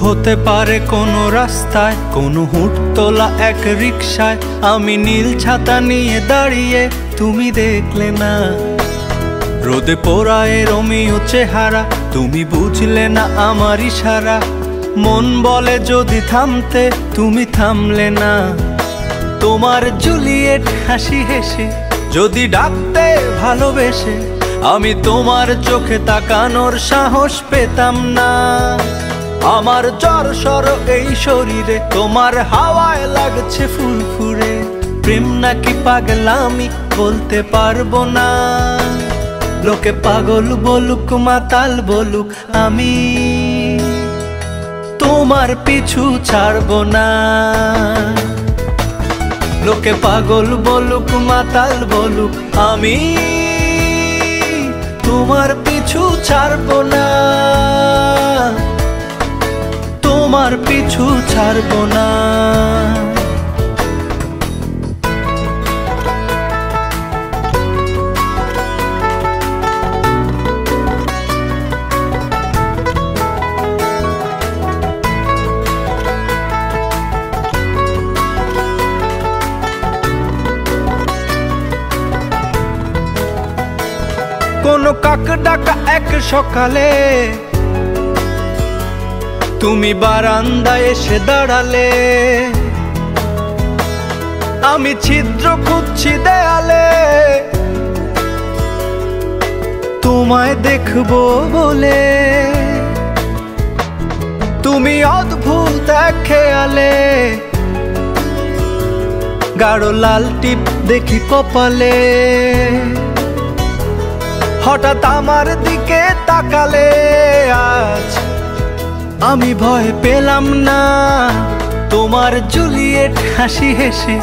হতে পারে কোনো রাস্তায়, কোনো হুট তোলা এক রিকশায় আমি নীল ছাতা নিয়ে দাঁড়িয়ে, তুমি দেখলে না। রোদে পোড়ায় রোমিও চেহারা, তুমি বুঝলে না আমার ইশারা। মন বলে যদি থামতে, তুমি থামলে না। তোমার জুলিয়েট হাসি হেসে যদি ডাকতে ভালোবেসে, আমি তোমার চোখে তাকানোর সাহস পেতাম না। আমার জ্বর সর এই শরীরে, তোমার হাওয়ায় লাগছে ফুরফুরে। প্রেম নাকি পাগলামি বলতে পারবো না। লোকে পাগল বলুক মাতাল বলুক, আমি তোমার পিছু ছাড়বো না। লোকে পাগল বলুক মাতাল বলুক, আমি তোমার পিছু ছাড়বো না। তোমার পিছু ছাড়বো না। কোনো কাক ডাকা এক সকালে তুমি বারান্দায় এসে দাঁড়ালে। আমি ছিদ্র খুঁজছি দেয়ালে, তোমায় দেখবো বলে। তুমি অদ্ভুত এক খেয়ালে, গাঢ় লাল টিপ দেখি কপালে। হঠাৎ আমার দিকে তাকালে, আজ আমি ভয় পেলাম না। তোমার জুলিয়েট হাসি হেসে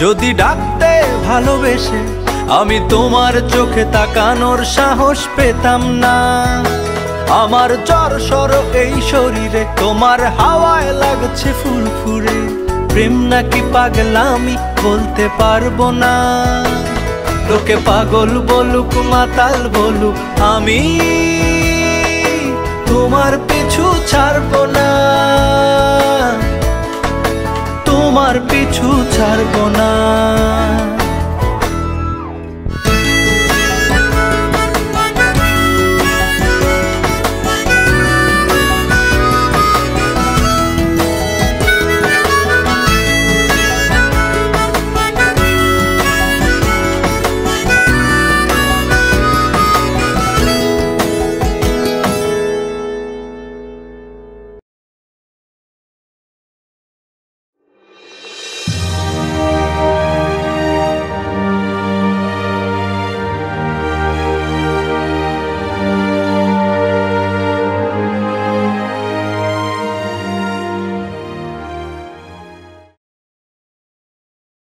যদি ডাকতে ভালোবেসে, আমি তোমার চোখে তাকানোর সাহস পেতাম না। আমার জ্বর সর এই শরীরে, তোমার হাওয়ায় লাগছে ফুরফুরে। প্রেম নাকি পাগলামি বলতে পারবো না। লোকে পাগল বলুক মাতাল বলুক, আমি তোমার পিছু ছাড়বো না। তোমার পিছু ছাড়বো না।